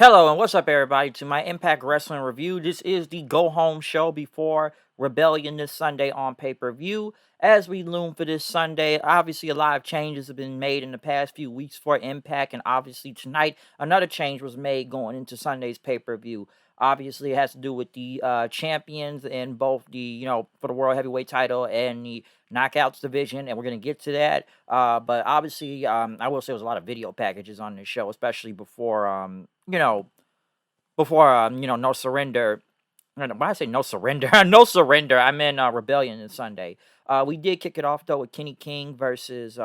Hello and what's up, everybody, to my Impact Wrestling review. This is the go home show before Rebellion this Sunday on pay per view. As we loom for this Sunday, obviously a lot of changes have been made in the past few weeks for Impact, and obviously tonight another change was made going into Sunday's pay per view. Obviously, it has to do with the champions in both the for the World Heavyweight Title and the Knockouts division, and we're gonna get to that. But obviously, I will say there was a lot of video packages on this show, especially before No Surrender. Why did I say No Surrender? No Surrender. I'm in Rebellion this Sunday. We did kick it off though with Kenny King versus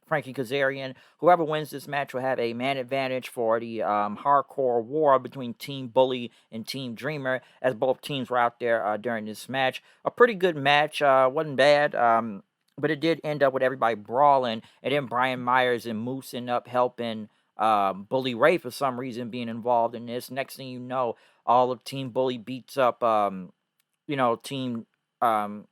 Frankie Kazarian. Whoever wins this match will have a man advantage for the hardcore war between Team Bully and Team Dreamer, as both teams were out there during this match. A pretty good match. Wasn't bad. But it did end up with everybody brawling, and then Brian Myers and Moose end up helping Bully Ray for some reason being involved in this. Next thing you know, all of Team Bully beats up Team um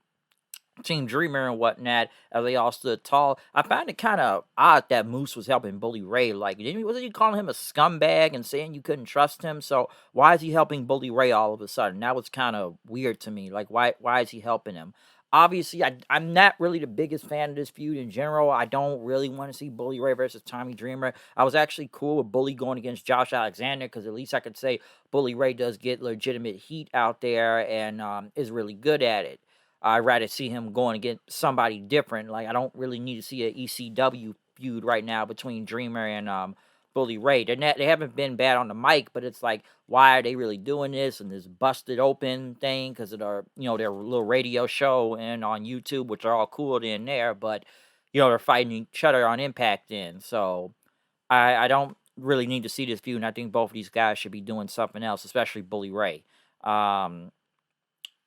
Team Dreamer and whatnot, as they all stood tall. I find it kind of odd that Moose was helping Bully Ray. Like, wasn't he calling him a scumbag and saying you couldn't trust him? So why is he helping Bully Ray all of a sudden? That was kind of weird to me. Like, why is he helping him? Obviously, I'm not really the biggest fan of this feud in general. I don't really want to see Bully Ray versus Tommy Dreamer. I was actually cool with Bully going against Josh Alexander, because at least I could say Bully Ray does get legitimate heat out there and is really good at it. I'd rather see him going against somebody different. Like, I don't really need to see a ECW feud right now between Dreamer and Bully Ray. They haven't been bad on the mic, but it's like, why are they really doing this and this busted open thing? Because of their little radio show and on YouTube, which are all cool in there, but they're fighting each other on Impact in. So I don't really need to see this feud, and I think both of these guys should be doing something else, especially Bully Ray.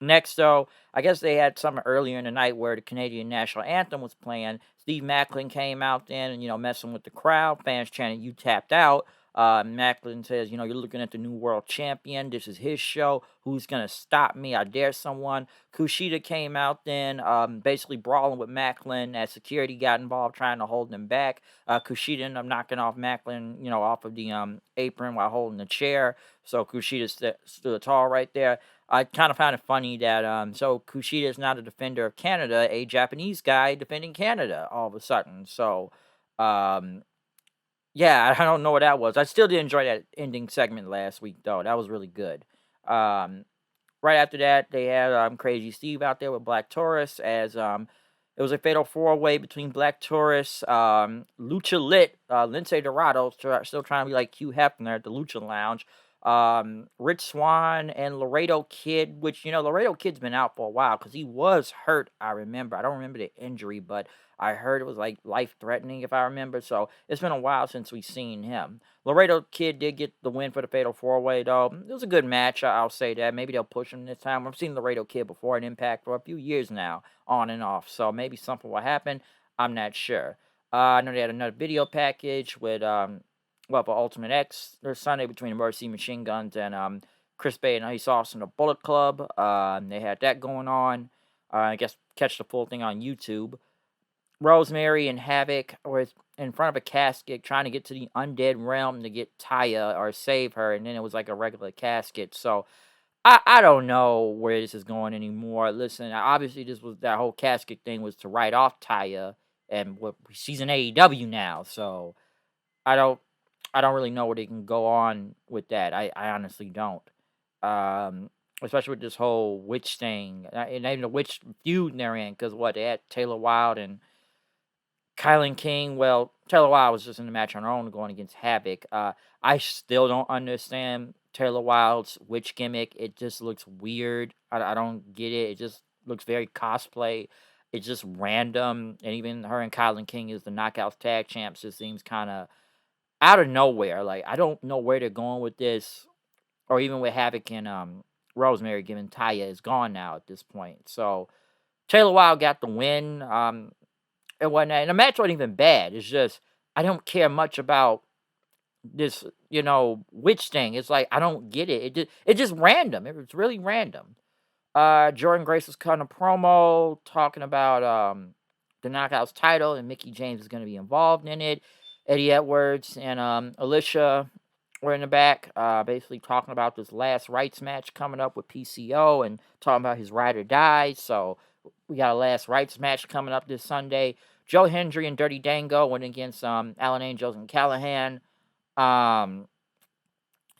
Next, though, I guess they had something earlier in the night where the Canadian national anthem was playing. Steve Macklin came out then and, messing with the crowd. Fans chanting, "You tapped out." Macklin says, you're looking at the new world champion. This is his show. Who's going to stop me? I dare someone. Kushida came out then, basically brawling with Macklin as security got involved, trying to hold him back. Kushida ended up knocking off Macklin, off of the apron while holding the chair. So Kushida stood tall right there. I kind of found it funny that so Kushida is now the defender of Canada, a Japanese guy defending Canada all of a sudden. So um, yeah, I don't know what that was. I still did enjoy that ending segment last week though. That was really good. Um, right after that, they had Crazy Steve out there with Black Taurus, as it was a fatal four-way between Black Taurus, Lucha Lit, Lince Dorado, still trying to be like Hugh Hefner at the Lucha Lounge, Rich Swan, and Laredo Kid, which, Laredo Kid's been out for a while because he was hurt, I remember. I don't remember the injury, but I heard it was like life-threatening, if I remember. So it's been a while since we've seen him. Laredo Kid did get the win for the Fatal 4-Way, though. It was a good match, I'll say that. Maybe they'll push him this time. I've seen Laredo Kid before in Impact for a few years now, on and off. So maybe something will happen. I'm not sure. I know they had another video package with, for Ultimate X this Sunday between Mercy Machine Guns and Chris Bay and Ace Austin, the Bullet Club. They had that going on. I guess catch the full thing on YouTube. Rosemary and Havoc were in front of a casket trying to get to the undead realm to get Taya or save her, and then it was like a regular casket. So I don't know where this is going anymore. Listen, obviously that whole casket thing was to write off Taya, and she's in AEW now, so I don't really know where they can go on with that. I honestly don't. Especially with this whole witch thing, and even the witch feud they're in, because they had Taylor Wilde and Kylan King. Well, Taylor Wilde was just in the match on her own going against Havoc. I still don't understand Taylor Wilde's witch gimmick. It just looks weird. I don't get it. It just looks very cosplay. It's just random. And even her and Kylan King as the Knockouts Tag Champs just seems kind of out of nowhere. Like, I don't know where they're going with this. Or even with Havoc and Rosemary, given Taya is gone now at this point. So Taylor Wilde got the win. And whatnot. And the match wasn't even bad. It's just I don't care much about this, witch thing. It's like I don't get it. It's just random. It's really random. Jordan Grace was cutting a promo talking about the Knockouts title, and Mickey James is going to be involved in it. Eddie Edwards and Alicia were in the back, basically talking about this last rights match coming up with PCO and talking about his ride or die. So we got a last rights match coming up this Sunday. Joe Hendry and Dirty Dango went against Alan Angels and Callahan. Um,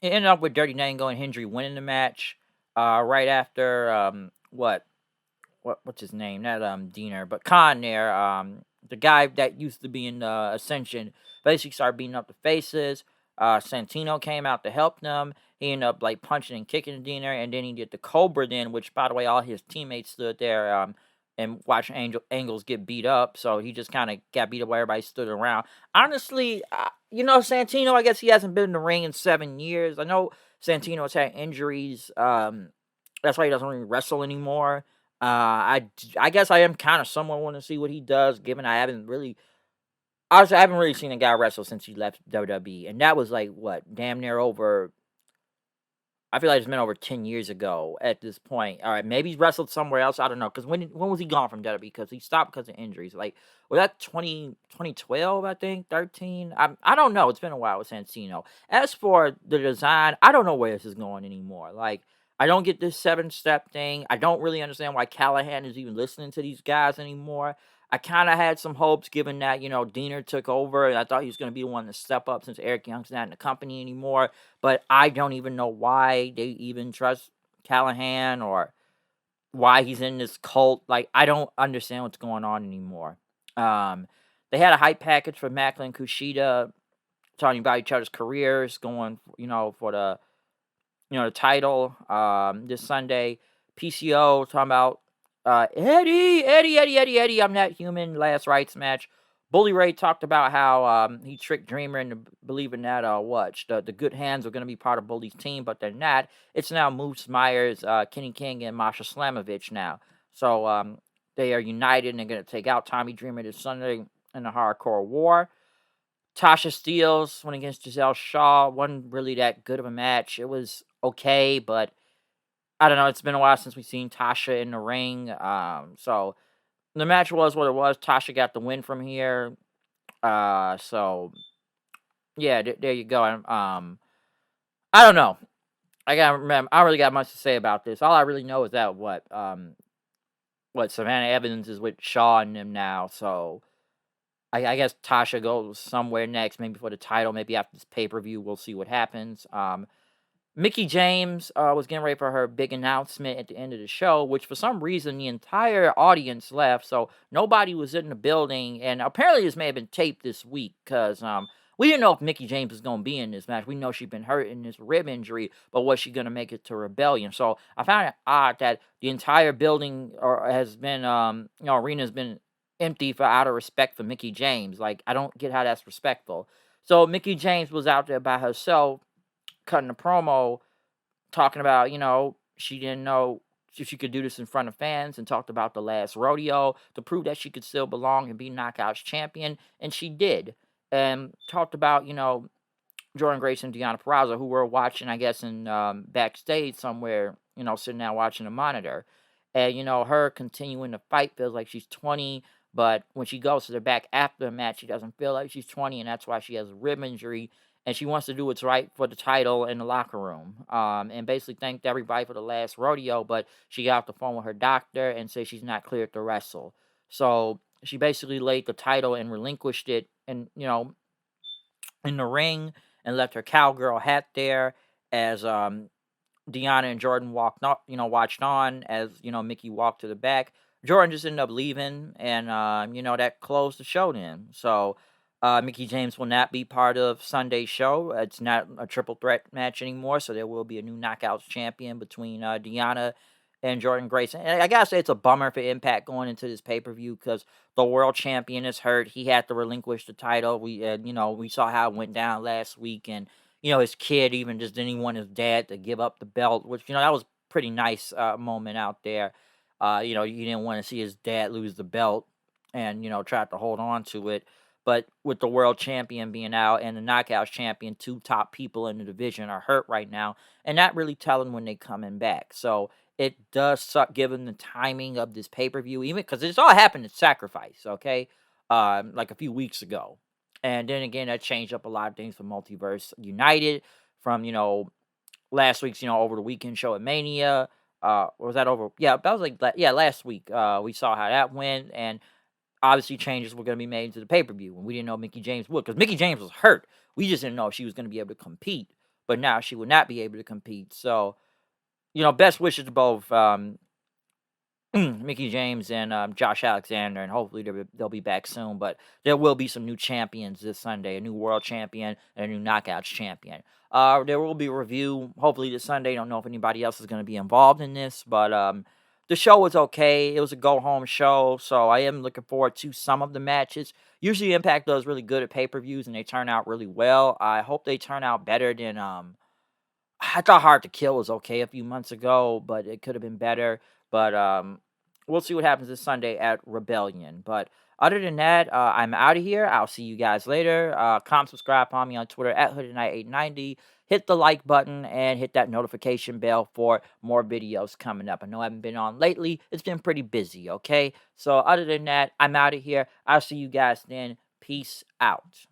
it ended up with Dirty Dango and Hendry winning the match. Right after what's his name? Not Diener, but Khan there. The guy that used to be in Ascension basically started beating up the faces. Santino came out to help them. He ended up like punching and kicking Diener, and then he did the Cobra then, which by the way, all his teammates stood there and watched Angles get beat up. So he just kind of got beat up while everybody stood around. Honestly, Santino, I guess he hasn't been in the ring in 7 years. I know Santino has had injuries. That's why he doesn't really wrestle anymore. I guess I am kind of somewhat want to see what he does, given I haven't really, honestly, I haven't really seen a guy wrestle since he left WWE, and that was like what, damn near over. I feel like it's been over 10 years ago at this point. All right, maybe he's wrestled somewhere else. I don't know, because when was he gone from WWE? Because he stopped because of injuries. Like, was that 2012, I think, 13? I don't know. It's been a while with Santino. As for the design, I don't know where this is going anymore. Like, I don't get this 7-step thing. I don't really understand why Callahan is even listening to these guys anymore. I kind of had some hopes given that, Diener took over, and I thought he was going to be the one to step up since Eric Young's not in the company anymore. But I don't even know why they even trust Callahan or why he's in this cult. Like, I don't understand what's going on anymore. Um, they had a hype package for Macklin Kushida, talking about each other's careers, going, for the title this Sunday. PCO talking about Eddie, I'm not human. Last rights match. Bully Ray talked about how he tricked Dreamer into believing that the good hands are going to be part of Bully's team, but they're not. It's now Moose Myers, Kenny King, and Masha Slamovich now. So they are united and they're going to take out Tommy Dreamer this Sunday in the Hardcore War. Tasha Steelz went against Giselle Shaw. Wasn't really that good of a match. It was okay, but I don't know. It's been a while since we've seen Tasha in the ring. So the match was what it was. Tasha got the win from here. So yeah, there you go. I don't know. I don't really got much to say about this. All I really know is that what Savannah Evans is with Shaw and them now. So I guess Tasha goes somewhere next, maybe for the title, maybe after this pay-per-view. We'll see what happens. Mickie James was getting ready for her big announcement at the end of the show, which for some reason the entire audience left, so nobody was in the building. And apparently this may have been taped this week because we didn't know if Mickie James was going to be in this match. We know she's been hurt in this rib injury, but was she going to make it to Rebellion? So I found it odd that the entire building has been, arena's been empty out of respect for Mickie James. Like, I don't get how that's respectful. So Mickie James was out there by herself, cutting a promo, talking about, she didn't know if she could do this in front of fans, and talked about the last rodeo to prove that she could still belong and be Knockouts champion, and she did. And talked about, Jordan Grace and Deonna Purrazzo, who were watching, I guess, in backstage somewhere, sitting there watching a monitor. And, her continuing to fight feels like she's 20, but when she goes to the back after the match, she doesn't feel like she's 20, and that's why she has a rib injury. And she wants to do what's right for the title in the locker room. And basically thanked everybody for the last rodeo, but she got off the phone with her doctor and said she's not cleared to wrestle. So she basically laid the title and relinquished it, and in the ring, and left her cowgirl hat there as Deonna and Jordan watched on as Mickie walked to the back. Jordan just ended up leaving, and that closed the show then. So Mickie James will not be part of Sunday's show. It's not a triple threat match anymore, so there will be a new Knockouts champion between Deonna and Jordan Grace. And I gotta say, it's a bummer for Impact going into this pay per view because the world champion is hurt. He had to relinquish the title. We saw how it went down last week, and his kid even just didn't want his dad to give up the belt, which that was pretty nice moment out there. You didn't want to see his dad lose the belt, and tried to hold on to it. But with the world champion being out and the Knockouts champion, two top people in the division are hurt right now, and not really telling when they coming back. So it does suck given the timing of this pay-per-view, even because this all happened at Sacrifice, okay? Like a few weeks ago. And then again, that changed up a lot of things for Multiverse United. from, last week's, over the weekend show at Mania. Or was that over? Yeah, that was like, yeah, last week. We saw how that went, and obviously changes were going to be made to the pay per view, and we didn't know Mickey James would, because Mickey James was hurt. We just didn't know if she was going to be able to compete, but now she would not be able to compete. So, best wishes to both Mickey James and Josh Alexander, and hopefully they'll be back soon. But there will be some new champions this Sunday, a new world champion and a new knockouts champion. There will be a review hopefully this Sunday. Don't know if anybody else is going to be involved in this, but the show was okay. It was a go home show, so I am looking forward to some of the matches. Usually, Impact does really good at pay per views, and they turn out really well. I hope they turn out better than I thought Hard to Kill was okay a few months ago, but it could have been better. But we'll see what happens this Sunday at Rebellion. But other than that, I'm out of here. I'll see you guys later. Comment, subscribe, follow me on Twitter at HoodedKnight890. Hit the like button and hit that notification bell for more videos coming up. I know I haven't been on lately. It's been pretty busy, okay? So other than that, I'm out of here. I'll see you guys then. Peace out.